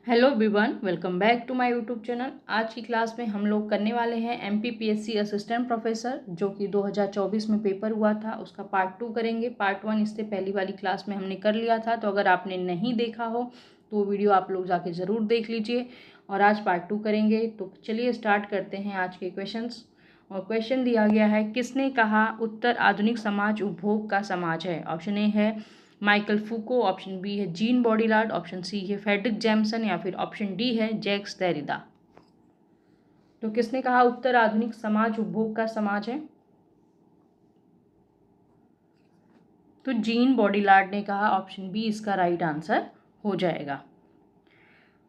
Hello everyone, welcome back to my YouTube channel. आज की class में हम लोग करने वाले हैं एमपीपीएससी असिस्टेंट प्रोफेसर, जो कि 2024 में पेपर हुआ था, उसका पार्ट 2 करेंगे। पार्ट 1 इससे पहली वाली क्लास में हमने कर लिया था, तो अगर आपने नहीं देखा हो तो वो वीडियो आप लोग जाके ज़रूर देख लीजिए। और आज पार्ट 2 करेंगे, तो चलिए स्टार्ट करते हैं आज के क्वेश्चंस। और क्वेश्चन दिया गया है, किसने कहा उत्तर आधुनिक समाज उपभोग का समाज है। ऑप्शन ए है माइकल फूको, ऑप्शन बी है जीन बॉडीलार्ड, ऑप्शन सी है फ्रेडरिक जैमसन, या फिर ऑप्शन डी है जैक्स देरिडा। तो किसने कहा उत्तर आधुनिक समाज उपभोग का समाज है? तो जीन बॉडीलार्ड ने कहा। ऑप्शन बी इसका राइट आंसर हो जाएगा।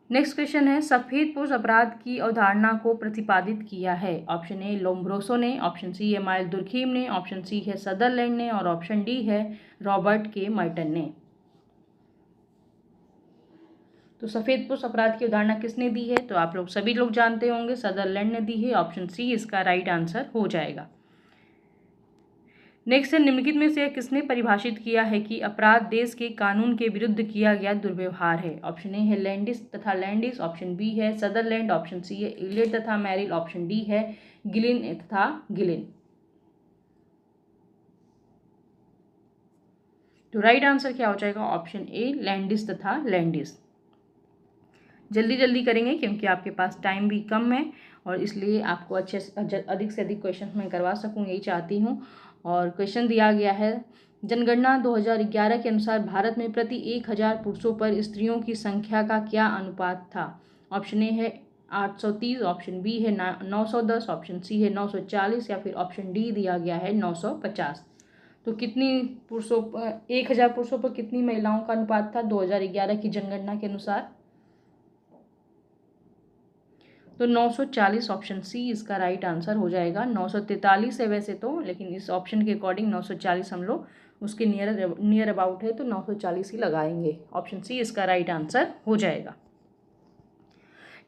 नेक्स्ट क्वेश्चन है, सफेद पोष अपराध की अवधारणा को प्रतिपादित किया है। ऑप्शन ए लोम्ब्रोसो ने, ऑप्शन सी है माइल दुर्खीम ने, ऑप्शन सी है सदरलैंड ने, और ऑप्शन डी है रॉबर्ट के मर्टन ने। तो सफेद पोष अपराध की अवधारणा किसने दी है? तो आप लोग सभी लोग जानते होंगे, सदरलैंड ने दी है। ऑप्शन सी इसका राइट आंसर हो जाएगा। नेक्स्ट है, निम्नलिखित में से किसने परिभाषित किया है कि अपराध देश के कानून के विरुद्ध किया गया दुर्व्यवहार है। ऑप्शन ए है लैंडिस तथा लैंडिस, ऑप्शन बी है सदरलैंड, ऑप्शन सी है इलियट तथा मैरिल, ऑप्शन डी है गिलिन तथा गिलिन। तो राइट आंसर क्या हो जाएगा? ऑप्शन ए लैंडिस तथा लैंडिस। जल्दी जल्दी करेंगे क्योंकि आपके पास टाइम भी कम है, और इसलिए आपको अच्छे अधिक से अधिक क्वेश्चन मैं करवा सकूं, यही चाहती हूं। और क्वेश्चन दिया गया है, जनगणना 2011 के अनुसार भारत में प्रति 1000 पुरुषों पर स्त्रियों की संख्या का क्या अनुपात था। ऑप्शन ए है 830, ऑप्शन बी है 910, ऑप्शन सी है 940, या फिर ऑप्शन डी दिया गया है 950। तो कितनी पुरुषों पर 1000 पुरुषों पर कितनी महिलाओं का अनुपात था 2011 की जनगणना के अनुसार? तो 940 ऑप्शन सी इसका राइट आंसर हो जाएगा। 943 है वैसे तो, लेकिन इस ऑप्शन के अकॉर्डिंग 940 हम लोग उसके नियर अबाउट है, तो 940 ही लगाएंगे। ऑप्शन सी इसका राइट आंसर हो जाएगा।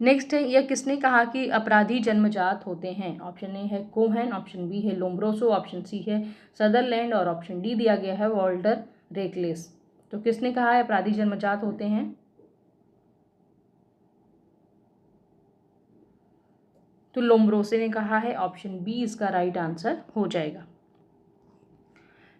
नेक्स्ट है, यह किसने कहा कि अपराधी जन्मजात होते हैं। ऑप्शन ए है कोहेन, ऑप्शन बी है लोम्ब्रोसो, ऑप्शन सी है सदरलैंड, और ऑप्शन डी दिया गया है वॉल्टर रेकलेस। तो किसने कहा है अपराधी जन्मजात होते हैं? तो लोम्ब्रोसे ने कहा है। ऑप्शन बी इसका राइट आंसर हो जाएगा।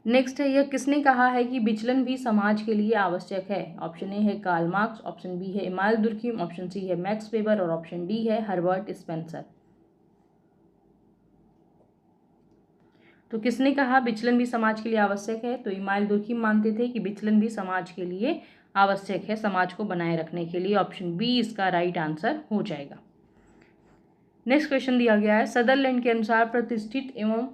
नेक्स्ट है, यह किसने कहा है कि विचलन भी समाज के लिए आवश्यक है। ऑप्शन ए है कार्ल मार्क्स, ऑप्शन बी है इमाल दुर्खीम, ऑप्शन सी है मैक्स वेबर, और ऑप्शन डी है हर्बर्ट स्पेंसर। तो किसने कहा विचलन भी समाज के लिए आवश्यक है? तो इमाल दुर्खीम मानते थे कि विचलन भी समाज के लिए आवश्यक है, समाज को बनाए रखने के लिए। ऑप्शन बी इसका राइट आंसर हो जाएगा। नेक्स्ट क्वेश्चन दिया गया है, सदरलैंड के अनुसार प्रतिष्ठित एवं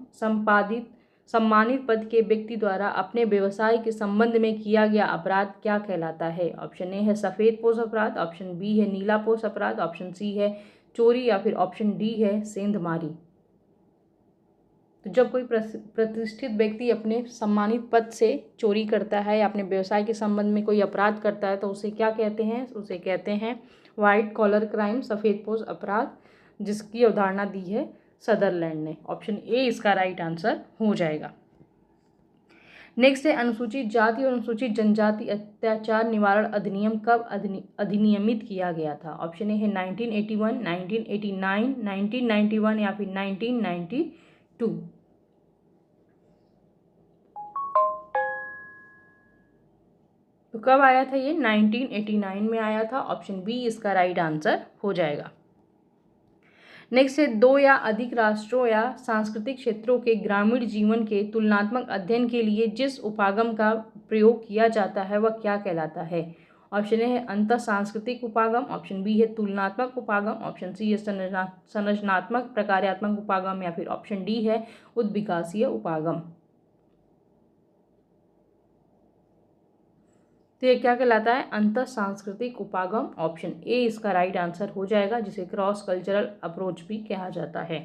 सम्मानित पद के व्यक्ति द्वारा अपने व्यवसाय के संबंध में किया गया अपराध क्या कहलाता है। ऑप्शन ए है सफेद पोष अपराध, ऑप्शन बी है नीला पोष अपराध, ऑप्शन सी है चोरी, या फिर ऑप्शन डी है सेंधमारी। तो जब कोई प्रतिष्ठित व्यक्ति अपने सम्मानित पद से चोरी करता है या अपने व्यवसाय के संबंध में कोई अपराध करता है, तो उसे क्या कहते हैं? उसे कहते हैं व्हाइट कॉलर क्राइम, सफेद पोष अपराध, जिसकी अवधारणा दी है सदरलैंड ने। ऑप्शन ए इसका राइट आंसर हो जाएगा। नेक्स्ट है, अनुसूचित जाति और अनुसूचित जनजाति अत्याचार निवारण अधिनियम कब अधिनियमित किया गया था। ऑप्शन ए है 1981, 1989, 1991, या फिर 1992। तो कब आया था ये? 1989 में आया था। ऑप्शन बी इसका राइट आंसर हो जाएगा। नेक्स्ट है, दो या अधिक राष्ट्रों या सांस्कृतिक क्षेत्रों के ग्रामीण जीवन के तुलनात्मक अध्ययन के लिए जिस उपागम का प्रयोग किया जाता है वह क्या कहलाता है। ऑप्शन ए है अंतर सांस्कृतिक उपागम, ऑप्शन बी है तुलनात्मक उपागम, ऑप्शन सी है संरचनात्मक प्रकार्यात्मक उपागम, या फिर ऑप्शन डी है उद्विकासीय उपागम। तो ये क्या कहलाता है? अंतर सांस्कृतिक उपागम। ऑप्शन ए इसका राइट आंसर हो जाएगा, जिसे क्रॉस कल्चरल अप्रोच भी कहा जाता है।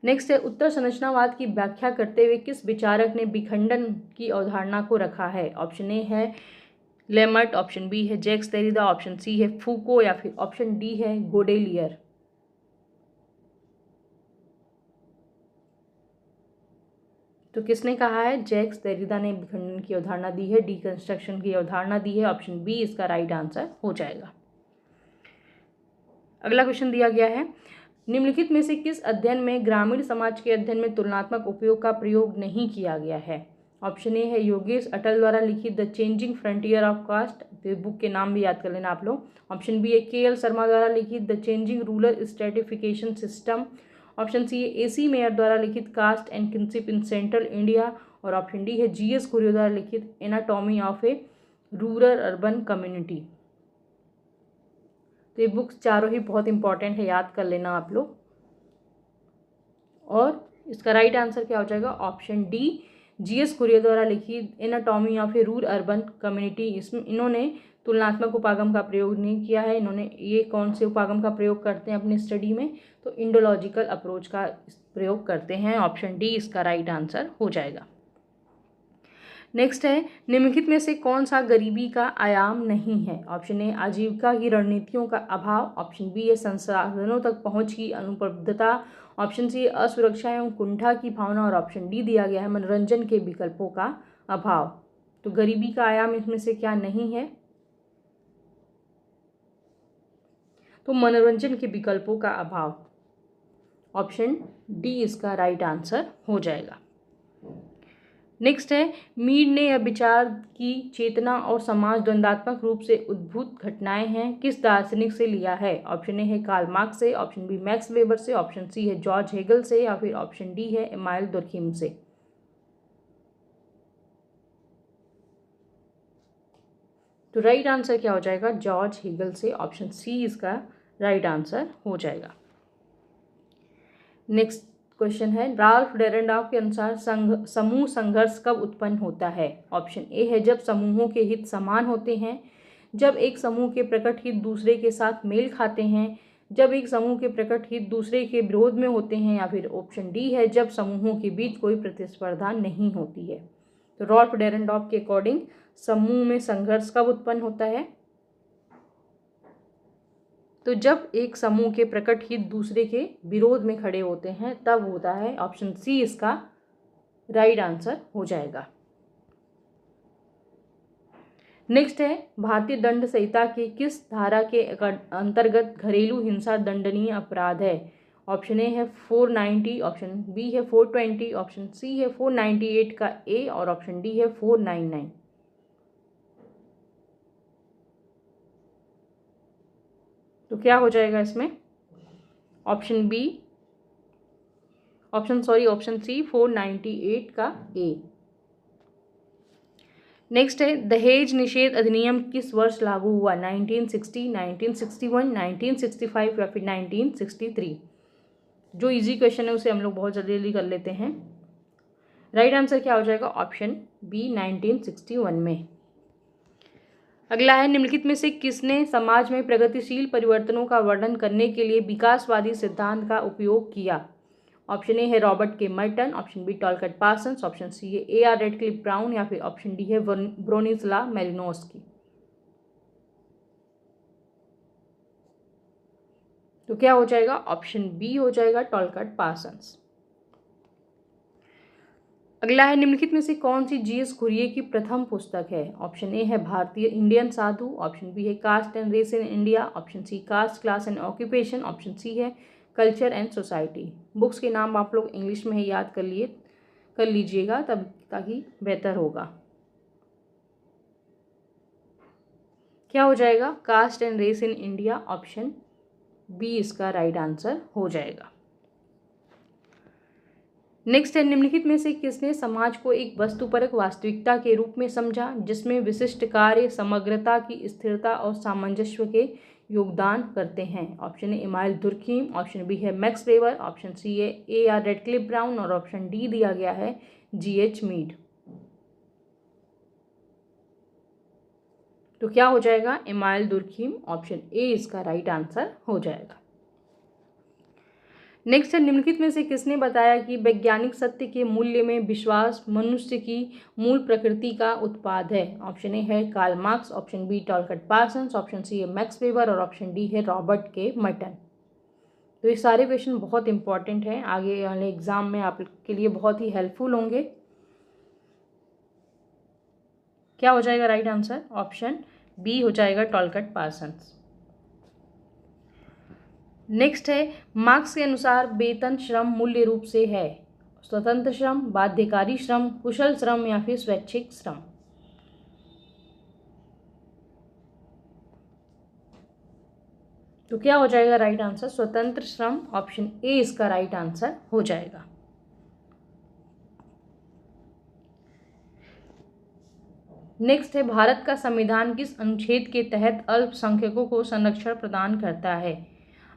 नेक्स्ट है, उत्तर संरचनावाद की व्याख्या करते हुए किस विचारक ने विखंडन की अवधारणा को रखा है। ऑप्शन ए है लेमर्ट, ऑप्शन बी है जैक्स देरिडा, ऑप्शन सी है फूको, या फिर ऑप्शन डी है गोडेलियर। तो किसने कहा है? जैक्स देरिडा ने विखंडन की अवधारणा दी है, डीकंस्ट्रक्शन की अवधारणा दी है। ऑप्शन बी इसका राइट आंसर हो जाएगा। अगला क्वेश्चन दिया गया है, निम्नलिखित में से किस अध्ययन में ग्रामीण समाज के अध्ययन में तुलनात्मक उपयोग का प्रयोग नहीं किया गया है? ऑप्शन ए है योगेश अटल द्वारा लिखित the changing frontier of caste, तो बुक के नाम भी याद कर लेना आप लोग। ऑप्शन बी है के.एल. शर्मा द्वारा लिखित the changing rural stratification system. Option C है ए.सी. मेयर द्वारा लिखित caste and kinship in central India. और ऑप्शन डी है जी.एस. कुरियो द्वारा लिखित anatomy of a rural urban community. तो ये बुक्स चारों ही बहुत इंपॉर्टेंट है, याद कर लेना आप लोग। और इसका राइट आंसर क्या हो जाएगा? Option D, GS. कुरियो द्वारा लिखित anatomy of a rural urban community. इसमें इन्होंने तुलनात्मक उपागम का प्रयोग नहीं किया है। इन्होंने ये कौन से उपागम का प्रयोग करते हैं अपनी स्टडी में? तो इंडोलॉजिकल अप्रोच का प्रयोग करते हैं। ऑप्शन डी इसका राइट आंसर हो जाएगा। नेक्स्ट है, निम्नलिखित में से कौन सा गरीबी का आयाम नहीं है? ऑप्शन ए आजीविका की रणनीतियों का अभाव। ऑप्शन बी है संसाधनों तक पहुंच की अनुपलब्धता। ऑप्शन सी असुरक्षा एवं कुंठा की भावना। और ऑप्शन डी दिया गया है मनोरंजन के विकल्पों का अभाव। तो गरीबी का आयाम इसमें से क्या नहीं है? तो मनोरंजन के विकल्पों का अभाव। ऑप्शन डी इसका राइट आंसर हो जाएगा। नेक्स्ट है, मीड ने यह विचार की चेतना और समाज द्वंद्वात्मक रूप से उद्भूत घटनाएं हैं किस दार्शनिक से लिया है? ऑप्शन ए है कार्ल मार्क्स से। ऑप्शन बी मैक्स वेबर से। ऑप्शन सी है जॉर्ज हेगल से। या फिर ऑप्शन डी है इमानुएल दुर्खिम से। तो राइट आंसर क्या हो जाएगा? जॉर्ज हेगल से। ऑप्शन सी इसका राइट आंसर हो जाएगा। नेक्स्ट क्वेश्चन है, राल्फ डेरेनडॉर्फ के अनुसार समूह संघर्ष कब उत्पन्न होता है? ऑप्शन ए है जब समूहों के हित समान होते हैं, जब एक समूह के प्रकट हित दूसरे के साथ मेल खाते हैं, जब एक समूह के प्रकट हित दूसरे के विरोध में होते हैं। या फिर ऑप्शन डी है जब समूहों के बीच कोई प्रतिस्पर्धा नहीं होती है। तो राल्फ डेरेनडॉर्फ के अकॉर्डिंग समूह में संघर्ष कब उत्पन्न होता है? तो जब एक समूह के प्रकट हित दूसरे के विरोध में खड़े होते हैं तब होता है। ऑप्शन सी इसका राइट आंसर हो जाएगा। नेक्स्ट है, भारतीय दंड संहिता के किस धारा के अंतर्गत घरेलू हिंसा दंडनीय अपराध है? ऑप्शन ए है 490। ऑप्शन बी है 420। ऑप्शन सी है 498 का ए। और ऑप्शन डी है 499। तो क्या हो जाएगा इसमें? ऑप्शन सी 498 का ए। नेक्स्ट है, दहेज निषेध अधिनियम किस वर्ष लागू हुआ? 1960, 1961, 1965 या फिर 1963? जो इजी क्वेश्चन है उसे हम लोग बहुत जल्दी कर लेते हैं। राइट आंसर क्या हो जाएगा? ऑप्शन बी 1961 में। अगला है, निम्नलिखित में से किसने समाज में प्रगतिशील परिवर्तनों का वर्णन करने के लिए विकासवादी सिद्धांत का उपयोग किया? ऑप्शन ए है Robert K Merton. Option B Talcott Parsons. Option C है ए.आर. Radcliffe brown. या फिर ऑप्शन डी है ब्रोनिस्ला मेलिनोस्की। तो क्या हो जाएगा? ऑप्शन बी हो जाएगा टॉलकट पार्सन्स। अगला है, निम्नलिखित में से कौन सी जी.एस. कुरियो की प्रथम पुस्तक है? ऑप्शन ए है भारतीय इंडियन साधु। ऑप्शन बी है caste and race in India. Option C caste class and occupation. Option C है कल्चर एंड सोसाइटी। बुक्स के नाम आप लोग इंग्लिश में ही याद कर लीजिएगा तब ताकि बेहतर होगा। क्या हो जाएगा? Caste and race in India. Option B इसका राइट आंसर हो जाएगा। नेक्स्ट है, निम्नलिखित में से किसने समाज को एक वस्तुपरक वास्तविकता के रूप में समझा जिसमें विशिष्ट कार्य, समग्रता की स्थिरता और सामंजस्य के योगदान करते हैं? Option A Emmanuel Durkheim. Option B है मैक्स वेबर। ऑप्शन सी है ए.आर. Radcliffe Brown. और ऑप्शन डी दिया गया है जी.एच. मीड। तो क्या हो जाएगा? Emmanuel Durkheim. ऑप्शन ए इसका राइट आंसर हो जाएगा। नेक्स्ट है, निम्नलिखित में से किसने बताया कि वैज्ञानिक सत्य के मूल्य में विश्वास मनुष्य की मूल प्रकृति का उत्पाद है? ऑप्शन ए है Karl Marx. Option B Talcott Parsons. Option C है मैक्स वेबर। और ऑप्शन डी है रॉबर्ट के मर्टन। तो ये सारे क्वेश्चन बहुत इंपॉर्टेंट हैं, आगे वाले एग्जाम में आपके लिए बहुत ही हेल्पफुल होंगे। क्या हो जाएगा राइट आंसर? ऑप्शन बी हो जाएगा, टॉलकट पार्सन्स। नेक्स्ट है, मार्क्स के अनुसार वेतन श्रम मूल्य रूप से है स्वतंत्र श्रम, बाध्यकारी श्रम, कुशल श्रम या फिर स्वैच्छिक श्रम। तो क्या हो जाएगा राइट आंसर? स्वतंत्र श्रम, ऑप्शन ए इसका राइट आंसर हो जाएगा। नेक्स्ट है, भारत का संविधान किस अनुच्छेद के तहत अल्पसंख्यकों को संरक्षण प्रदान करता है?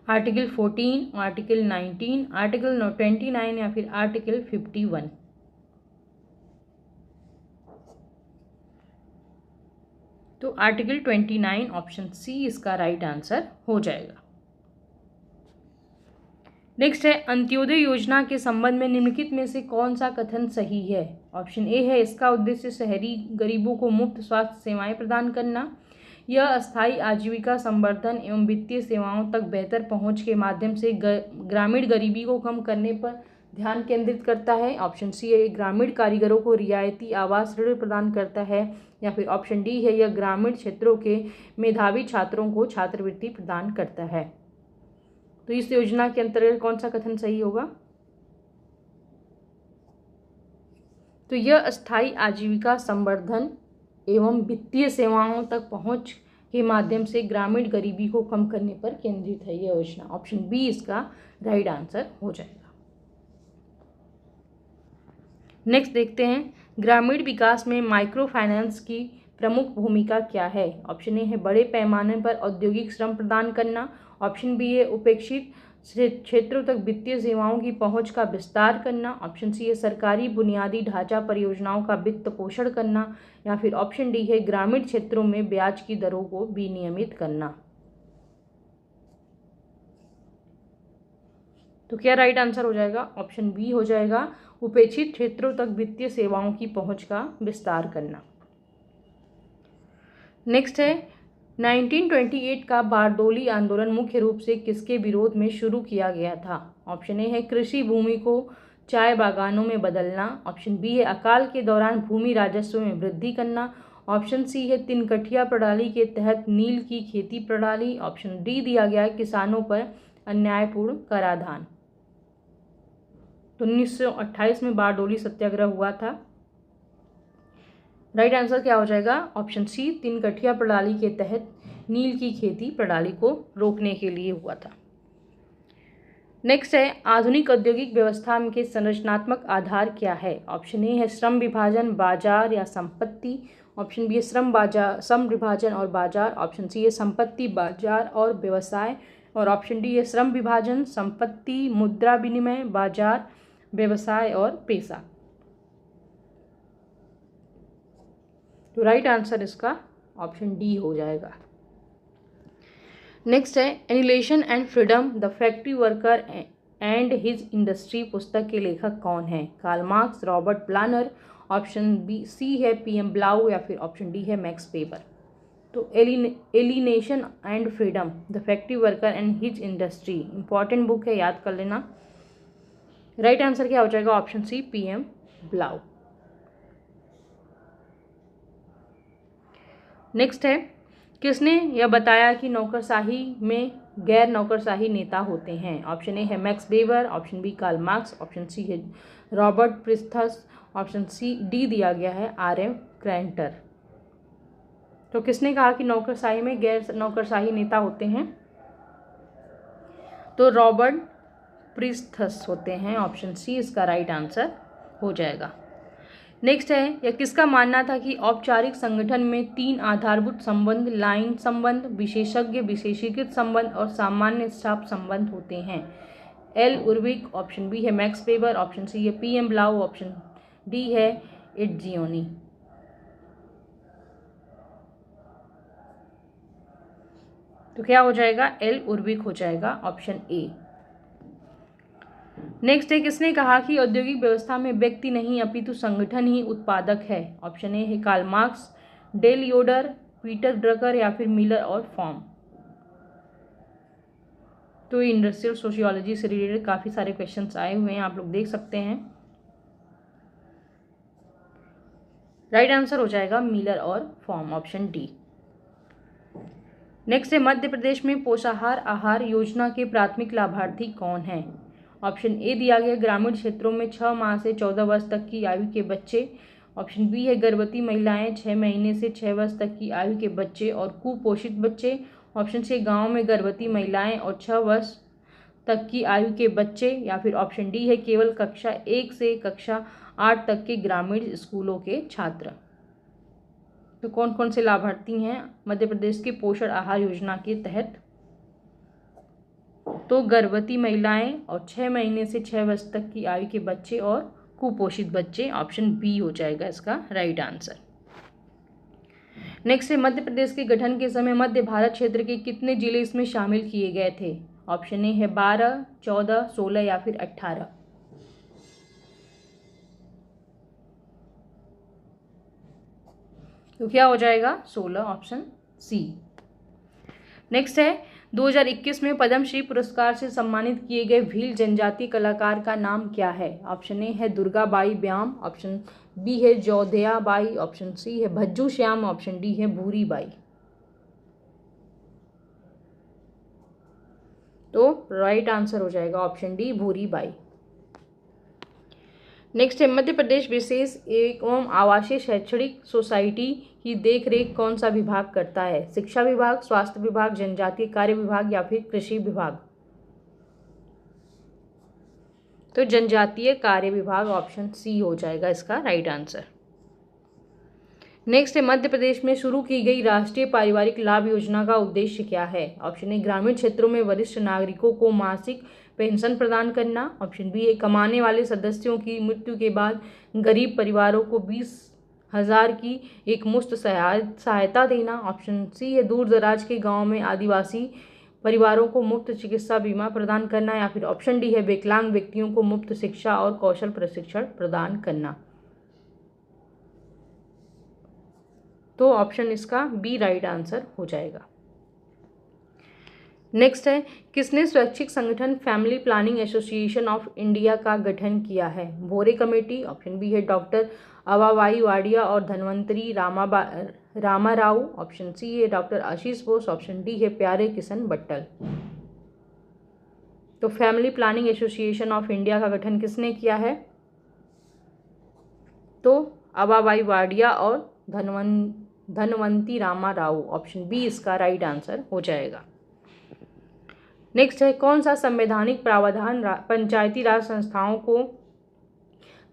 आर्टिकल 14, आर्टिकल 19, आर्टिकल 29 या फिर आर्टिकल 51। तो आर्टिकल 29, ऑप्शन सी इसका राइट आंसर हो जाएगा। नेक्स्ट है, अंत्योदय योजना के संबंध में निम्नलिखित में से कौन सा कथन सही है? ऑप्शन ए है, इसका उद्देश्य शहरी गरीबों को मुफ्त स्वास्थ्य सेवाएं प्रदान करना, यह अस्थायी आजीविका संवर्धन एवं वित्तीय सेवाओं तक बेहतर पहुंच के माध्यम से ग्रामीण गरीबी को कम करने पर ध्यान केंद्रित करता है। ऑप्शन सी है, ग्रामीण कारीगरों को रियायती आवास ऋण प्रदान करता है, या फिर ऑप्शन डी है, यह ग्रामीण क्षेत्रों के मेधावी छात्रों को छात्रवृत्ति प्रदान करता है। तो इस योजना के अंतर्गत कौन सा कथन सही होगा? तो यह अस्थायी आजीविका संवर्धन एवं वित्तीय सेवाओं तक पहुंच के माध्यम से ग्रामीण गरीबी को कम करने पर केंद्रित है यह योजना। ऑप्शन बी इसका राइट आंसर हो जाएगा। नेक्स्ट देखते हैं, ग्रामीण विकास में माइक्रो फाइनेंस की प्रमुख भूमिका क्या है? ऑप्शन ए है, बड़े पैमाने पर औद्योगिक श्रम प्रदान करना, ऑप्शन बी है, उपेक्षित क्षेत्रों तक वित्तीय सेवाओं की पहुंच का विस्तार करना, ऑप्शन सी है, सरकारी बुनियादी ढांचा परियोजनाओं का वित्त पोषण करना, या फिर ऑप्शन डी है, ग्रामीण क्षेत्रों में ब्याज की दरों को विनियमित करना। तो क्या राइट आंसर हो जाएगा? ऑप्शन बी हो जाएगा, उपेक्षित क्षेत्रों तक वित्तीय सेवाओं की पहुंच का विस्तार करना। नेक्स्ट है, 1928 का बारडोली आंदोलन मुख्य रूप से किसके विरोध में शुरू किया गया था? ऑप्शन ए है, कृषि भूमि को चाय बागानों में बदलना, ऑप्शन बी है, अकाल के दौरान भूमि राजस्व में वृद्धि करना, ऑप्शन सी है, तिनकठिया प्रणाली के तहत नील की खेती प्रणाली, ऑप्शन डी दिया गया है, किसानों पर अन्यायपूर्ण कराधान। तो 1928 में बारडोली सत्याग्रह हुआ था। राइट आंसर क्या हो जाएगा? ऑप्शन सी, तिनकठिया प्रणाली के तहत नील की खेती प्रणाली को रोकने के लिए हुआ था। नेक्स्ट है, आधुनिक औद्योगिक व्यवस्था के संरचनात्मक आधार क्या है? ऑप्शन ए है, श्रम विभाजन, बाजार या संपत्ति, ऑप्शन बी है, श्रम विभाजन और बाजार, ऑप्शन सी है, संपत्ति, बाजार और व्यवसाय, और ऑप्शन डी है, श्रम विभाजन, संपत्ति, मुद्रा विनिमय, बाजार, व्यवसाय और पेशा। तो राइट आंसर इसका ऑप्शन डी हो जाएगा। नेक्स्ट है, alienation and freedom the factory worker and his industry पुस्तक के लेखक कौन है? Karl Marx, Robert Blauner, option B C है पीएम ब्लाउ, या फिर ऑप्शन डी है मैक्स वेबर। तो alienation and freedom the factory worker and his industry important book है, याद कर लेना। राइट आंसर क्या हो जाएगा? Option C P M Blau. Next है, किसने यह बताया कि नौकरशाही में गैर नौकरशाही नेता होते हैं? ऑप्शन ए है Max Weber, option B Karl Marx, option C है रॉबर्ट प्रिस्थस, ऑप्शन सी डी दिया गया है आरएम क्रैंटर। तो किसने कहा कि नौकरशाही में गैर नौकरशाही नेता होते हैं? तो रॉबर्ट प्रिस्थस होते हैं, ऑप्शन सी इसका राइट आंसर हो जाएगा। नेक्स्ट है, यह किसका मानना था कि औपचारिक संगठन में 3 आधारभूत संबंध, लाइन संबंध, विशेषज्ञ विशेषीकृत संबंध और सामान्य स्टाफ संबंध होते हैं? एल उर्विक, ऑप्शन बी है मैक्स वेबर, ऑप्शन सी है पीएम ब्लाउ, ऑप्शन डी है इट्जियोनी। तो क्या हो जाएगा? एल उर्विक हो जाएगा, ऑप्शन ए। नेक्स्ट है, किसने कहा कि औद्योगिक व्यवस्था में व्यक्ति नहीं अपितु संगठन ही उत्पादक है? ऑप्शन ए है Karl Marx, Dale Yoder, Peter Drucker, या फिर मिलर और फॉर्म। तो इंडस्ट्रियल सोशियोलॉजी से रिलेटेड काफ़ी सारे क्वेश्चंस आए हुए हैं, आप लोग देख सकते हैं। राइट आंसर हो जाएगा मिलर और फॉर्म, ऑप्शन डी। नेक्स्ट है मध्य प्रदेश में पोषाहार आहार योजना के प्राथमिक लाभार्थी कौन हैं? ऑप्शन ए दिया गया ग्रामीण क्षेत्रों में 6 माह से 14 वर्ष तक की आयु के बच्चे। ऑप्शन बी है गर्भवती महिलाएं, 6 महीने से 6 वर्ष तक की आयु के बच्चे और कुपोषित बच्चे। ऑप्शन सी गांव में गर्भवती महिलाएं और 6 वर्ष तक की आयु के बच्चे। या फिर ऑप्शन डी है केवल कक्षा 1 से कक्षा 8 तक के ग्रामीण स्कूलों के छात्र। तो कौन कौन से लाभार्थी हैं मध्य प्रदेश की पोषण आहार योजना के तहत? तो गर्भवती महिलाएं और 6 महीने से 6 वर्ष तक की आयु के बच्चे और कुपोषित बच्चे, ऑप्शन बी हो जाएगा इसका राइट आंसर। नेक्स्ट है मध्य प्रदेश के गठन के समय मध्य भारत क्षेत्र के कितने जिले इसमें शामिल किए गए थे? ऑप्शन ए है 12, 14, 16 या फिर 18। तो क्या हो जाएगा 16, ऑप्शन सी। नेक्स्ट है 2021 में पद्मश्री पुरस्कार से सम्मानित किए गए भील जनजाति कलाकार का नाम क्या है? ऑप्शन ए है दुर्गा बाई ब्याम, ऑप्शन बी है जोध्या बाई, ऑप्शन सी है भज्जू श्याम, ऑप्शन डी है भूरी बाई। तो राइट आंसर हो जाएगा option D Bhuri Bai. Next है मध्य प्रदेश विशेष एवं आवासीय शैक्षणिक सोसाइटी की देखरेख कौन सा विभाग करता है? शिक्षा विभाग, स्वास्थ्य विभाग, जनजातीय कार्य विभाग या फिर कृषि विभाग? तो जनजातीय कार्य विभाग, ऑप्शन सी हो जाएगा इसका राइट आंसर। नेक्स्ट है मध्य प्रदेश में शुरू की गई राष्ट्रीय पारिवारिक लाभ योजना का उद्देश्य क्या है? ऑप्शन ए ग्रामीण क्षेत्रों में वरिष्ठ नागरिकों को मासिक पेंशन प्रदान करना। ऑप्शन बी है कमाने वाले सदस्यों की मृत्यु के बाद गरीब परिवारों को 20,000 की एक मुश्त सहायता देना। ऑप्शन सी है दूर दराज के गांव में आदिवासी परिवारों को मुफ्त चिकित्सा बीमा प्रदान करना। या फिर ऑप्शन डी है विकलांग व्यक्तियों को मुफ्त शिक्षा और कौशल प्रशिक्षण प्रदान करना। तो ऑप्शन इसका बी राइट आंसर हो जाएगा। नेक्स्ट है किसने स्वैच्छिक संगठन family planning association of India का गठन किया है? भोरे कमेटी, ऑप्शन बी है डॉक्टर अवाबाई वाडिया और धनवंतरी रामाराव, ऑप्शन सी है डॉक्टर आशीष बोस, ऑप्शन डी है प्यारे किशन बट्टल। तो family planning association of India का गठन किसने किया है? तो अवाबाई वाडिया और धनवंती रामाराव, ऑप्शन बी इसका राइट आंसर हो जाएगा। नेक्स्ट है कौन सा संवैधानिक प्रावधान पंचायती राज संस्थाओं को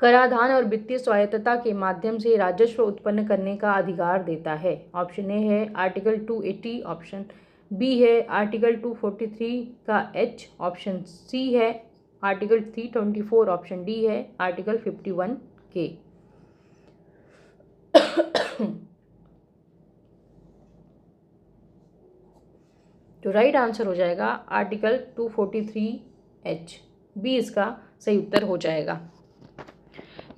कराधान और वित्तीय स्वायत्तता के माध्यम से राजस्व उत्पन्न करने का अधिकार देता है? ऑप्शन ए है आर्टिकल 280, ऑप्शन बी है आर्टिकल 243 का एच, ऑप्शन सी है आर्टिकल 324, ऑप्शन डी है आर्टिकल 51 के। तो राइट आंसर हो जाएगा आर्टिकल 243 एच, बी इसका सही उत्तर हो जाएगा।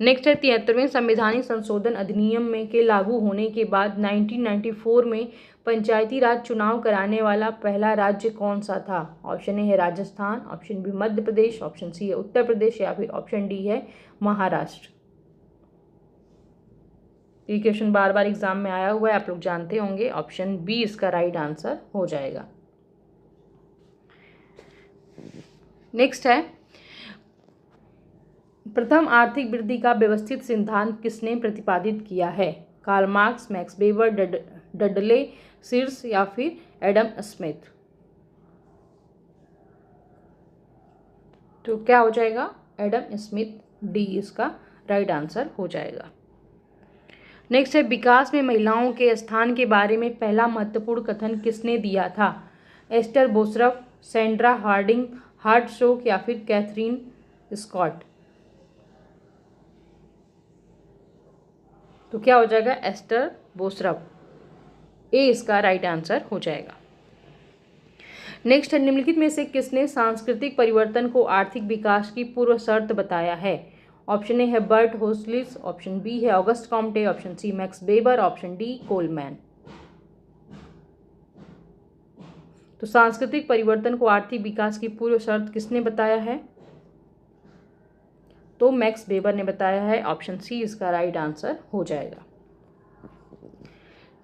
नेक्स्ट है 73वें संवैधानिक संशोधन अधिनियम में के लागू होने के बाद 1994 में पंचायती राज चुनाव कराने वाला पहला राज्य कौन सा था? ऑप्शन ए है Rajasthan, option B Madhya Pradesh, option C है उत्तर प्रदेश या फिर ऑप्शन डी है महाराष्ट्र। ये क्वेश्चन बार बार एग्जाम में आया हुआ है, आप लोग जानते होंगे। ऑप्शन बी इसका राइट आंसर हो जाएगा। नेक्स्ट है प्रथम आर्थिक वृद्धि का व्यवस्थित सिद्धांत किसने प्रतिपादित किया है? Karl Marx, Max Weber, Dudley Seers या फिर एडम स्मिथ? तो क्या हो जाएगा एडम स्मिथ, डी इसका राइट आंसर हो जाएगा। नेक्स्ट है विकास में महिलाओं के स्थान के बारे में पहला महत्वपूर्ण कथन किसने दिया था? एस्टर बोसरफ, सैंड्रा हार्डिंग, हार्टशोक या फिर कैथरीन स्कॉट? तो क्या हो जाएगा एस्टर बोसरफ, ए इसका राइट आंसर हो जाएगा। नेक्स्ट है निम्नलिखित में से किसने सांस्कृतिक परिवर्तन को आर्थिक विकास की पूर्व शर्त बताया है? ऑप्शन ए है बर्ट होस्लिस, ऑप्शन बी है August Comte, option C Max Weber, option D Coleman. तो सांस्कृतिक परिवर्तन को आर्थिक विकास की पूर्व शर्त किसने बताया है? तो मैक्स वेबर ने बताया है, ऑप्शन सी इसका राइट आंसर हो जाएगा।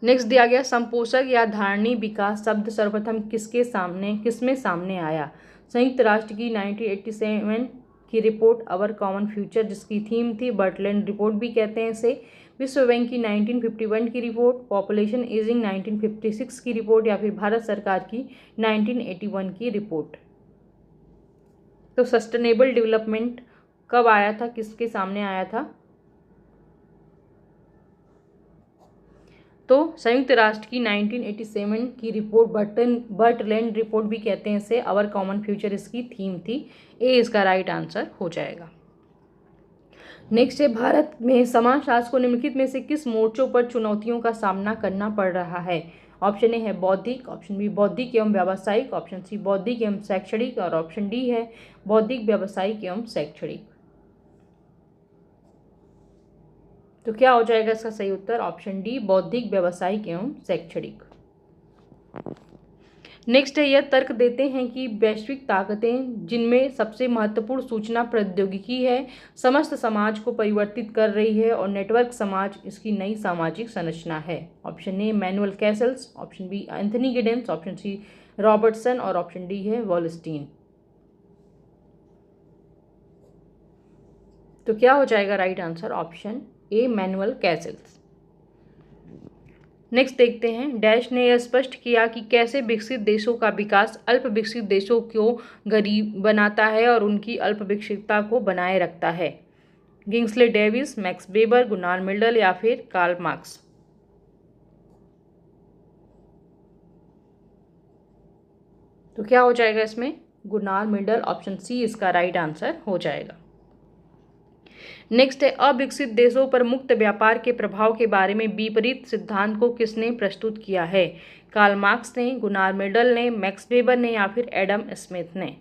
नेक्स्ट दिया गया संपोषक या धारणी विकास शब्द सर्वप्रथम किसमें सामने आया। संयुक्त राष्ट्र की 1987 की रिपोर्ट अवर कॉमन फ्यूचर, जिसकी थीम थी बर्टलैंड रिपोर्ट भी कहते हैं इसे। विश्व बैंक की 1951 की रिपोर्ट, पॉपुलेशन एजिंग 1956 की रिपोर्ट, या फिर भारत सरकार की 1981 की रिपोर्ट। तो सस्टेनेबल डेवलपमेंट कब आया था, किसके सामने आया था? तो संयुक्त राष्ट्र की 1987 की रिपोर्ट, बर्टलैंड रिपोर्ट भी कहते हैं इसे, अवर कॉमन फ्यूचर इसकी थीम थी। ए इसका राइट आंसर हो जाएगा। नेक्स्ट है, भारत में समाजशास्त्र को निम्नलिखित में से किस मोर्चों पर चुनौतियों का सामना करना पड़ रहा है। ऑप्शन ए है बौद्धिक, ऑप्शन बी बौद्धिक एवं व्यावसायिक, ऑप्शन सी बौद्धिक एवं शैक्षणिक, और ऑप्शन डी है बौद्धिक व्यावसायिक एवं शैक्षणिक। तो क्या हो जाएगा इसका सही उत्तर? ऑप्शन डी बौद्धिक व्यावसायिक एवं शैक्षणिक। नेक्स्ट है, यह तर्क देते हैं कि वैश्विक ताकतें जिनमें सबसे महत्वपूर्ण सूचना प्रौद्योगिकी है, समस्त समाज को परिवर्तित कर रही है, और नेटवर्क समाज इसकी नई सामाजिक संरचना है। Option A Manuel Castells, option B Anthony Giddens, option C Robertson, और ऑप्शन डी है वॉलस्टीन। तो क्या हो जाएगा right answer? Option A Manuel Castells. Next देखते हैं, डैश ने यह स्पष्ट किया कि कैसे विकसित देशों का विकास अल्प विकसित देशों को गरीब बनाता है और उनकी अल्प विकसितता को बनाए रखता है। Kingsley Davis, max weber, Gunnar Milton, या फिर कार्ल मार्क्स। तो क्या हो जाएगा इसमें? गुनार मिल्टन, ऑप्शन सी इसका राइट आंसर हो जाएगा। नेक्स्ट है, अविकसित देशों पर मुक्त व्यापार के प्रभाव के बारे में विपरीत सिद्धांत को किसने प्रस्तुत किया है। कार्ल मार्क्स ने, गुनार मिल्टन ने, मैक्स वेबर ने, या फिर एडम स्मिथ ने।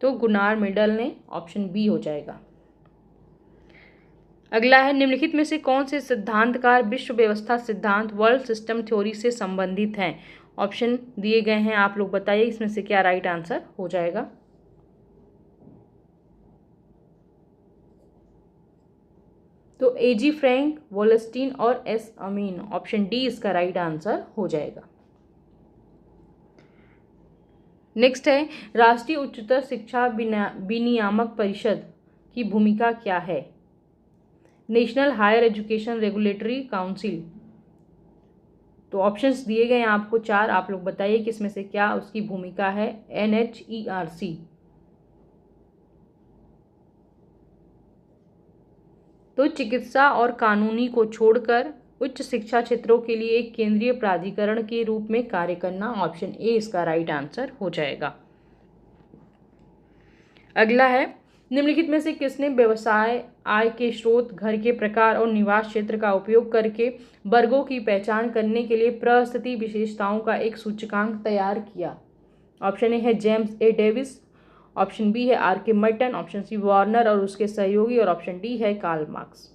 तो गुनार मिल्टन ने, ऑप्शन बी हो जाएगा। अगला है, निम्नलिखित में से कौन से सिद्धांतकार विश्व व्यवस्था सिद्धांत वर्ल्ड सिस्टम थ्योरी से संबंधित हैं। ऑप्शन दिए गए हैं, आप लोग बताइए इसमें से क्या राइट आंसर हो जाएगा। तो एजी फ्रैंक, वॉलस्टीन और एस अमीन, ऑप्शन डी इसका राइट आंसर हो जाएगा। नेक्स्ट है, राष्ट्रीय उच्चतर शिक्षा विनियामक परिषद की भूमिका क्या है। National Higher Education Regulatory Council. तो ऑप्शंस दिए गए हैं आपको 4, आप लोग बताइए कि इसमें से क्या उसकी भूमिका है। NHERC, तो चिकित्सा और कानूनी को छोड़कर उच्च शिक्षा क्षेत्रों के लिए एक केंद्रीय प्राधिकरण के रूप में कार्य करना, ऑप्शन ए इसका राइट आंसर हो जाएगा। अगला है, निम्नलिखित में से किसने व्यवसाय, आय के स्रोत, घर के प्रकार और निवास क्षेत्र का उपयोग करके वर्गों की पहचान करने के लिए परिस्थिति विशेषताओं का एक सूचकांक तैयार किया। ऑप्शन ए है James A Davis, option B है RK Merton, option C Warner और उसके सहयोगी, और ऑप्शन डी है कार्ल मार्क्स।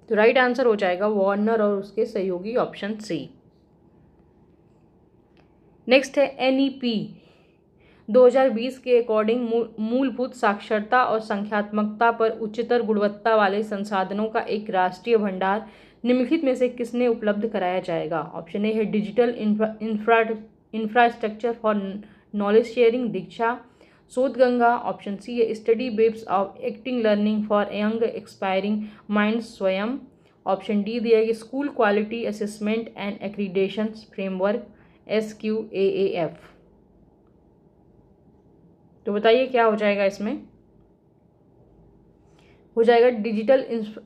तो राइट आंसर हो जाएगा वार्नर और उसके सहयोगी, ऑप्शन सी। नेक्स्ट है, NEP 2020 के अकॉर्डिंग मूलभूत साक्षरता और संख्यात्मकता पर उच्चतर गुणवत्ता वाले संसाधनों का एक राष्ट्रीय भंडार निम्नलिखित में से किसने उपलब्ध कराया जाएगा। ऑप्शन ए है digital infrastructure for knowledge sharing DIKSHA Shodhganga, option C है study webs of acting learning for young expiring mind स्वयं, ऑप्शन डी दिया गया school quality assessment and accreditation framework SQAAF। तो बताइए क्या हो जाएगा इसमें? हो जाएगा digital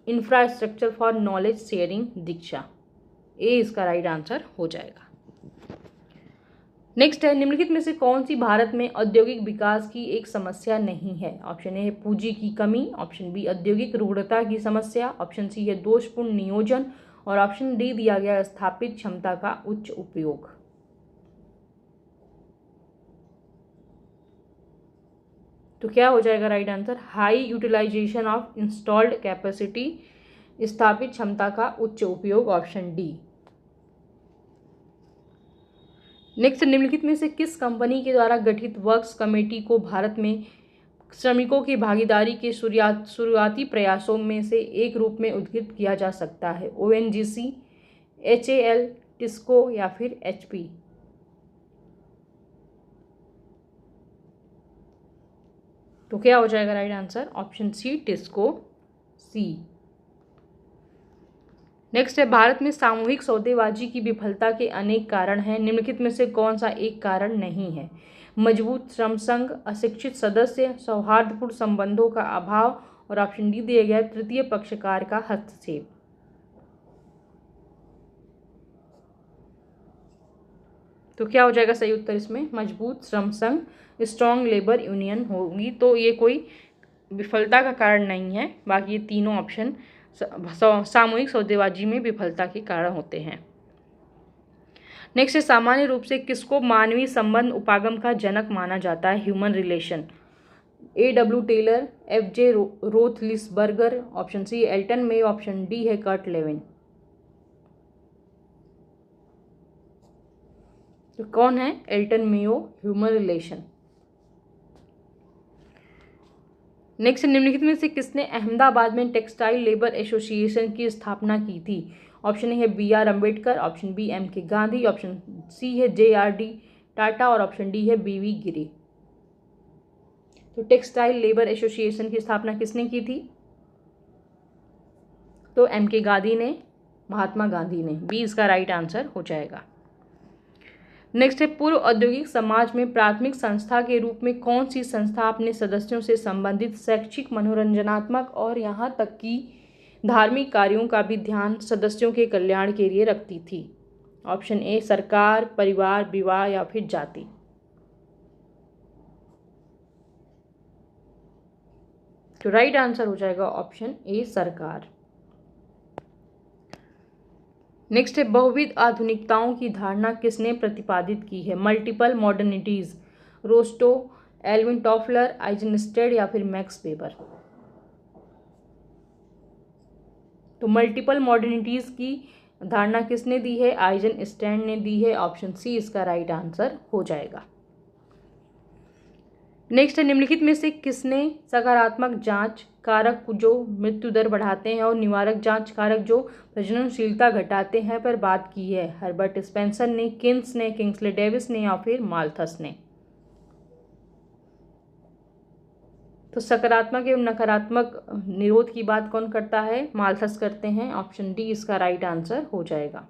infrastructure for knowledge sharing DIKSHA, A इसका राइट आंसर हो जाएगा। नेक्स्ट है, निम्नलिखित में से कौन सी भारत में औद्योगिक विकास की एक समस्या नहीं है। ऑप्शन ए है पूंजी की कमी, ऑप्शन बी औद्योगिक रूढ़ता की समस्या, ऑप्शन सी है दोषपूर्ण नियोजन, और ऑप्शन डी दिया गया स्थापित क्षमता का उच्च उपयोग। तो क्या हो जाएगा right answer? High utilization of installed capacity, स्थापित क्षमता का उच्च उपयोग, ऑप्शन डी। नेक्स्ट, निम्नलिखित में से किस कंपनी के द्वारा गठित वर्क्स कमेटी को भारत में श्रमिकों की भागीदारी के शुरुआती प्रयासों में से एक रूप में उद्धृत किया जा सकता है? ONGC, HAL, टिस्को या फिर HP? तो क्या हो जाएगा right answer? Option C, TISCO C. Next है, भारत में सामूहिक सौदेबाजी की विफलता के अनेक कारण हैं, निम्नलिखित में से कौन सा एक कारण नहीं है? मजबूत श्रम संघ, अशिक्षित सदस्य, सौहार्दपूर्ण संबंधों का अभाव, और ऑप्शन डी दिया गया तृतीय पक्षकार का हस्तक्षेप। तो क्या हो जाएगा सही उत्तर इसमें? मजबूत श्रम संघ, स्ट्रॉन्ग लेबर यूनियन होगी। तो ये कोई विफलता का कारण नहीं है, बाकी ये तीनों ऑप्शन सामूहिक सौदेबाजी में विफलता के कारण होते हैं। नेक्स्ट है, सामान्य रूप से किसको मानवीय संबंध उपागम का जनक माना जाता है? Human relation. A.W. Taylor, F.J. Roethlisberger, option C Elton Mayo, option D है कर्ट लेविन। तो कौन है Elton Mayo? Human relation. Next, निम्नलिखित में से किसने अहमदाबाद में टेक्सटाइल लेबर एसोसिएशन की स्थापना की थी? ऑप्शन ए है B.R. Ambedkar, option B M.K. Gandhi, option C है J.R.D. टाटा और ऑप्शन डी है B.V. गिरी। तो टेक्सटाइल लेबर एसोसिएशन की स्थापना किसने की थी? तो M.K. गांधी ने, महात्मा गांधी ने। बी इसका राइट आंसर हो जाएगा। नेक्स्ट है, पूर्व औद्योगिक समाज में प्राथमिक संस्था के रूप में कौन सी संस्था अपने सदस्यों से संबंधित शैक्षिक, मनोरंजनात्मक और यहाँ तक कि धार्मिक कार्यों का भी ध्यान सदस्यों के कल्याण के लिए रखती थी? ऑप्शन ए सरकार, परिवार, विवाह या फिर जाति। तो राइट आंसर हो जाएगा ऑप्शन ए सरकार। नेक्स्ट है, बहुविध आधुनिकताओं की धारणा किसने प्रतिपादित की है? मल्टीपल मॉडर्निटीज, रोस्टो, एल्विन टॉफलर, आइजनस्टेड या फिर मैक्स वेबर। तो मल्टीपल मॉडर्निटीज की धारणा किसने दी है? आइजनस्टैंड ने दी है। ऑप्शन सी इसका राइट आंसर हो जाएगा। नेक्स्ट है, निम्नलिखित में से किसने सकारात्मक जांच कारक जो मृत्यु दर बढ़ाते हैं और निवारक जांच कारक जो प्रजननशीलता घटाते हैं पर बात की है? हर्बर्ट स्पेंसर ने, किन्स ने, किंग्सले डेविस ने या फिर माल्थस ने। तो सकारात्मक एवं नकारात्मक निरोध की बात कौन करता है? माल्थस करते हैं। ऑप्शन डी इसका राइट आंसर हो जाएगा।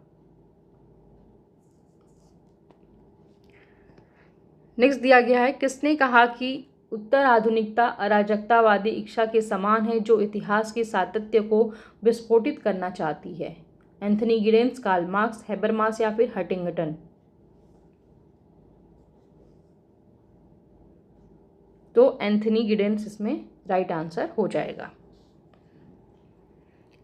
नेक्स्ट दिया गया है, किसने कहा कि उत्तर आधुनिकता अराजकतावादी इच्छा के समान है जो इतिहास के सातत्य को विस्फोटित करना चाहती है? Anthony Giddens, Karl Marx, Habermas या फिर हटिंगटन। तो एंथनी गिडेंस इसमें राइट आंसर हो जाएगा।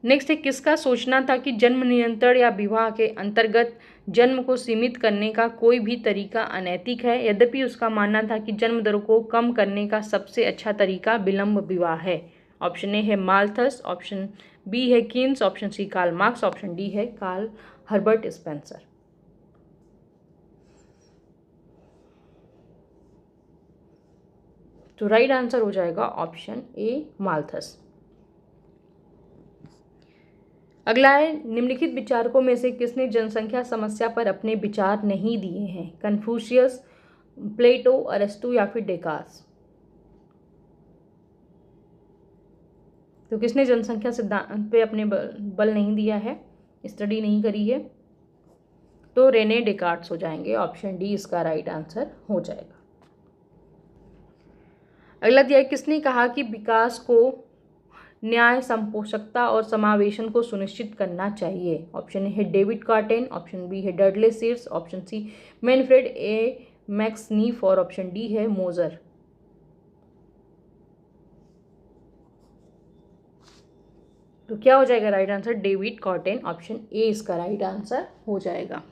नेक्स्ट है, किसका सोचना था कि जन्म नियंत्रण या विवाह के अंतर्गत जन्म को सीमित करने का कोई भी तरीका अनैतिक है, यद्यपि उसका मानना था कि जन्म दर को कम करने का सबसे अच्छा तरीका विलंब विवाह है? ऑप्शन ए है माल्थस, ऑप्शन बी है Keynes, option C Karl Marx, option D है कार्ल हर्बर्ट स्पेंसर। तो राइट आंसर हो जाएगा ऑप्शन ए माल्थस। अगला है, निम्नलिखित विचारकों में से किसने जनसंख्या समस्या पर अपने विचार नहीं दिए हैं? कन्फ्यूशियस, प्लेटो, अरस्तु या फिर डेकार्स। तो किसने जनसंख्या सिद्धांत पे अपने बल नहीं दिया है, स्टडी नहीं करी है? तो रेने डेकार्ट्स हो जाएंगे। ऑप्शन डी इसका राइट आंसर हो जाएगा। अगला दिया है, किसने कहा कि विकास को न्याय, संपोषकता और समावेशन को सुनिश्चित करना चाहिए? ऑप्शन ए है डेविड कार्टेन, ऑप्शन बी है Dudley Seers, option C Manfred A Max Neef और ऑप्शन डी है मोजर। तो क्या हो जाएगा right answer? David Korten, option A इसका राइट आंसर हो जाएगा।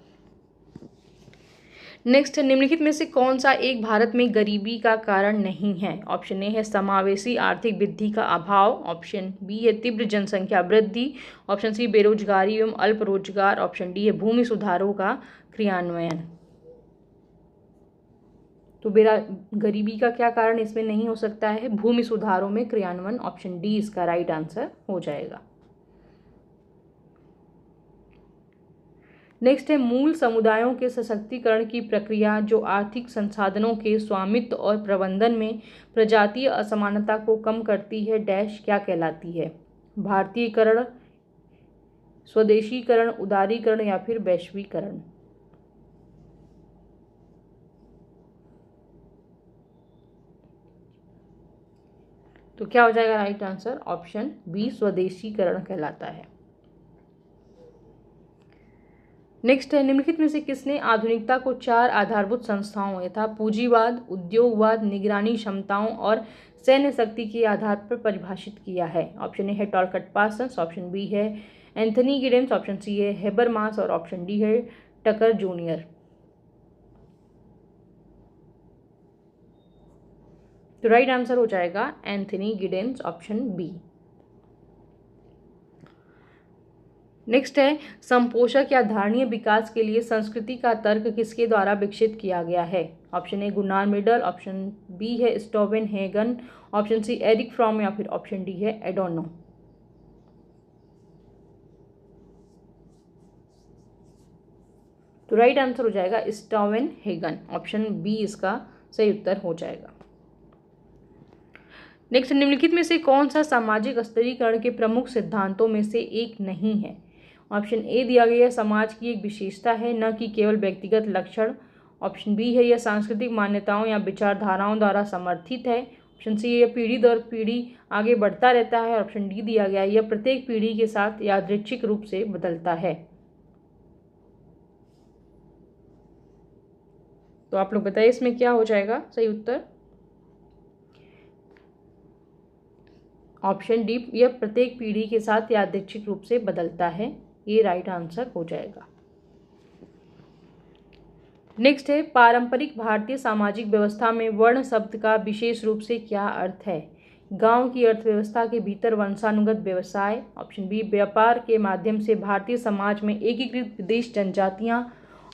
नेक्स्ट, निम्नलिखित में से कौन सा एक भारत में गरीबी का कारण नहीं है? ऑप्शन ए है समावेशी आर्थिक वृद्धि का अभाव, ऑप्शन बी है तीव्र जनसंख्या वृद्धि, ऑप्शन सी बेरोजगारी एवं अल्प रोजगार, ऑप्शन डी है भूमि सुधारों का क्रियान्वयन। तो गरीबी का क्या कारण इसमें नहीं हो सकता है? भूमि सुधारों में क्रियान्वयन, ऑप्शन डी इसका राइट आंसर हो जाएगा। नेक्स्ट है मूल समुदायों के सशक्तिकरण की प्रक्रिया जो आर्थिक संसाधनों के स्वामित्व और प्रबंधन में प्रजातीय असमानता को कम करती है डैश क्या कहलाती है? भारतीयकरण, स्वदेशीकरण, उदारीकरण या फिर वैश्वीकरण। तो क्या हो जाएगा राइट आंसर? ऑप्शन बी स्वदेशीकरण कहलाता है। नेक्स्ट है निम्नलिखित में से किसने आधुनिकता को 4 आधारभूत संस्थाओं यथा पूंजीवाद, उद्योगवाद, निगरानी क्षमताओं और सैन्य शक्ति के आधार पर परिभाषित किया है? ऑप्शन ए है टॉलकट पार्सन्स, ऑप्शन बी है एंथनी गिडेंस, ऑप्शन सी है हेबरमास और ऑप्शन डी है टकर जूनियर। तो राइट आंसर हो जाएगा Anthony Giddens, option B. Next है संपोषक या धारणीय विकास के लिए संस्कृति का तर्क किसके द्वारा विकसित किया गया है? Option A Gunnar Myrdal, option B है Stavenhagen, option C Erich Fromm या फिर ऑप्शन डी है एडोर्नो। तो राइट आंसर हो जाएगा स्टोवेन हेगन, ऑप्शन बी इसका सही उत्तर हो जाएगा। नेक्स्ट निम्नलिखित में से कौन सा सामाजिक स्तरीकरण के प्रमुख सिद्धांतों में से एक नहीं है? ऑप्शन ए दिया गया समाज की एक विशेषता है न कि केवल व्यक्तिगत लक्षण, ऑप्शन बी है यह सांस्कृतिक मान्यताओं या विचारधाराओं द्वारा समर्थित है, ऑप्शन सी यह पीढ़ी दर पीढ़ी आगे बढ़ता रहता है, ऑप्शन डी दिया गया यह प्रत्येक पीढ़ी के साथ यादृच्छिक रूप से बदलता है। तो आप लोग बताइए इसमें क्या हो जाएगा सही उत्तर? ऑप्शन डी यह प्रत्येक पीढ़ी के साथ यादृच्छिक रूप से बदलता है, ये राइट आंसर हो जाएगा। नेक्स्ट है पारंपरिक भारतीय सामाजिक व्यवस्था में वर्ण शब्द का विशेष रूप से क्या अर्थ है? गांव की अर्थव्यवस्था के भीतर वंशानुगत व्यवसाय, ऑप्शन बी व्यापार के माध्यम से भारतीय समाज में एकीकृत विदेश जनजातियां,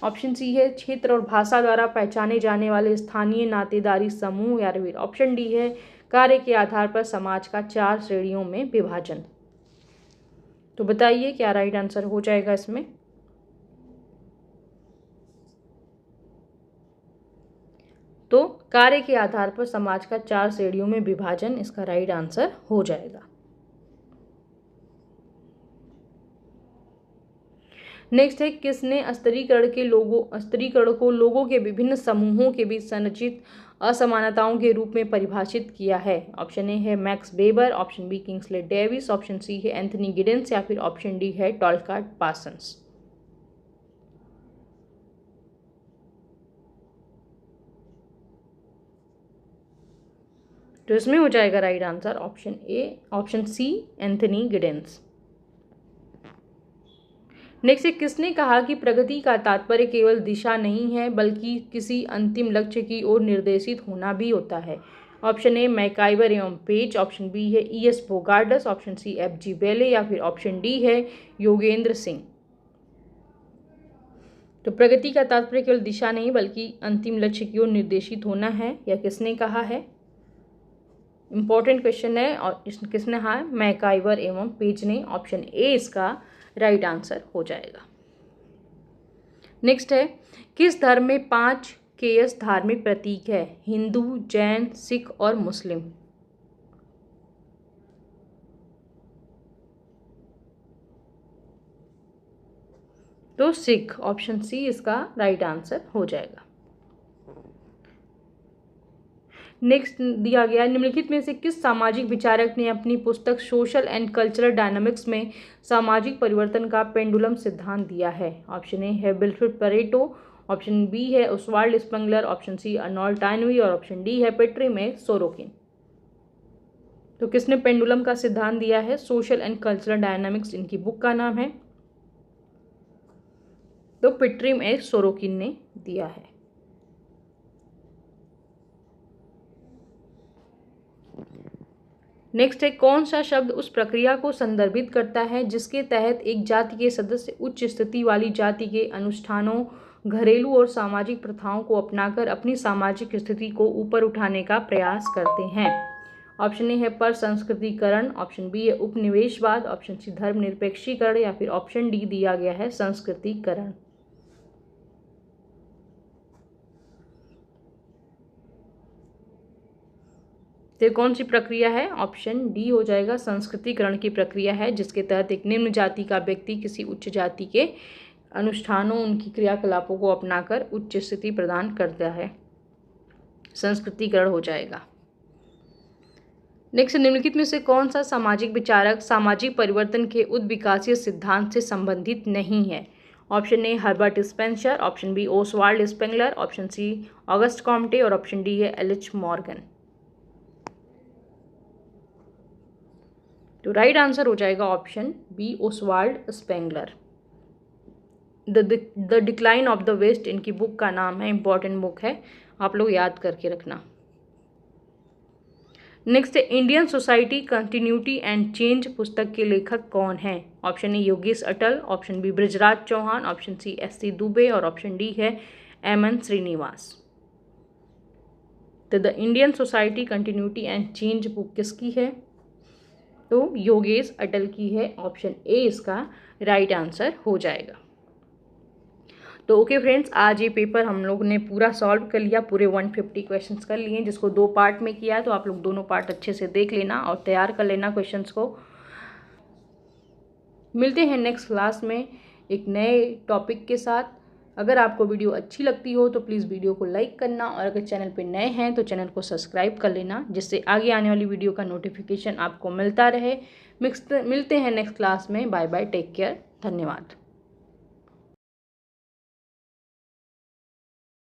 ऑप्शन सी है क्षेत्र और भाषा द्वारा पहचाने जाने वाले स्थानीय नातेदारी समूह या फिर ऑप्शन डी है कार्य के आधार पर समाज का 4 श्रेणियों में विभाजन। तो बताइए क्या राइट आंसर हो जाएगा इसमें? तो कार्य के आधार पर समाज का 4 श्रेणियों में विभाजन इसका राइट आंसर हो जाएगा। नेक्स्ट है किसने स्तरीकरण को लोगों के विभिन्न समूहों के बीच संरचित असमानताओं के रूप में परिभाषित किया है? ऑप्शन ए है Max Weber, option B Kingsley Davis, option C है एंथनी गिडेंस या फिर ऑप्शन डी है टॉलकाट पार्सन्स। तो इसमें हो जाएगा right answer option C Anthony Giddens. Next किसने कहा कि प्रगति का तात्पर्य केवल दिशा नहीं है बल्कि किसी अंतिम लक्ष्य की ओर निर्देशित होना भी होता है? ऑप्शन ए मैकाइवर एवं पेज, ऑप्शन बी है E.S. Bogardus, option C F.G. Bailey या फिर ऑप्शन डी है योगेंद्र सिंह। तो प्रगति का तात्पर्य केवल दिशा नहीं बल्कि अंतिम लक्ष्य की ओर निर्देशित होना है, यह किसने कहा है? इंपॉर्टेंट क्वेश्चन है और किसने कहा है? मैकाइवर एवं पेज ने, ऑप्शन ए इसका राइट आंसर हो जाएगा। नेक्स्ट है किस धर्म में 5 केयस धार्मिक प्रतीक है? हिंदू, जैन, सिख और मुस्लिम। तो सिख, ऑप्शन सी इसका राइट आंसर हो जाएगा। नेक्स्ट दिया गया निम्नलिखित में से किस सामाजिक विचारक ने अपनी पुस्तक सोशल एंड कल्चरल डायनामिक्स में सामाजिक परिवर्तन का पेंडुलम सिद्धांत दिया है? ऑप्शन ए है विल्फ्रेड परेटो, ऑप्शन बी है Oswald Spengler, option C Arnold Toynbee और ऑप्शन डी है पेट्रिम ए सोरोकिन। तो किसने पेंडुलम का सिद्धांत दिया है? सोशल एंड कल्चरल डायनामिक्स इनकी बुक का नाम है। तो पेट्रिम ए सोरोकिन ने दिया है। नेक्स्ट है कौन सा शब्द उस प्रक्रिया को संदर्भित करता है जिसके तहत एक जाति के सदस्य उच्च स्थिति वाली जाति के अनुष्ठानों घरेलू और सामाजिक प्रथाओं को अपनाकर अपनी सामाजिक स्थिति को ऊपर उठाने का प्रयास करते हैं। ऑप्शन ए है परसंस्कृतिकरण, ऑप्शन बी है उपनिवेशवाद, ऑप्शन सी धर्मनिरपेक्षीकरण या फिर ऑप्शन डी दिया गया है संस्कृतिकरण। तो कौन सी प्रक्रिया है? ऑप्शन डी हो जाएगा, संस्कृतिकरण की प्रक्रिया है, जिसके तहत एक निम्न जाति का व्यक्ति किसी उच्च जाति के अनुष्ठानों, उनकी क्रियाकलापों को अपनाकर उच्च स्थिति प्रदान करता है। संस्कृतिकरण हो जाएगा। नेक्स्ट, निम्नलिखित में से कौन सा सामाजिक विचारक सामाजिक परिवर्तन के उद्विकासीय सिद्धांत से संबंधित नहीं है? Option A Herbert Spencer, option B Oswald Spengler, option C August Comte और ऑप्शन डी है एलिच मॉर्गन। तो राइट आंसर हो जाएगा option B Oswald Spengler. The decline of the west इनकी बुक का नाम है, इंपॉर्टेंट बुक है, आप लोग याद करके रखना। नेक्स्ट है Indian society continuity and change पुस्तक के लेखक कौन है? Option A Yogesh Atal, option B Brajraj Chauhan, option C S C. Dube और ऑप्शन डी है एम.एन. श्रीनिवास। तो the Indian society continuity and change book किसकी है? तो योगेश अटल की है, ऑप्शन ए इसका राइट आंसर हो जाएगा। तो ओके फ्रेंड्स, आज ये पेपर हम लोग ने पूरा सॉल्व कर लिया, पूरे 150 क्वेश्चंस कर लिए, जिसको 2 पार्ट में किया है। तो आप लोग दोनों पार्ट अच्छे से देख लेना और तैयार कर लेना क्वेश्चंस को। मिलते हैं नेक्स्ट क्लास में एक नए टॉपिक के साथ। अगर आपको वीडियो अच्छी लगती हो तो प्लीज़ वीडियो को लाइक करना, और अगर चैनल पे नए हैं तो चैनल को सब्सक्राइब कर लेना, जिससे आगे आने वाली वीडियो का नोटिफिकेशन आपको मिलता रहे। मिलते हैं नेक्स्ट क्लास में। बाय बाय, टेक केयर, धन्यवाद।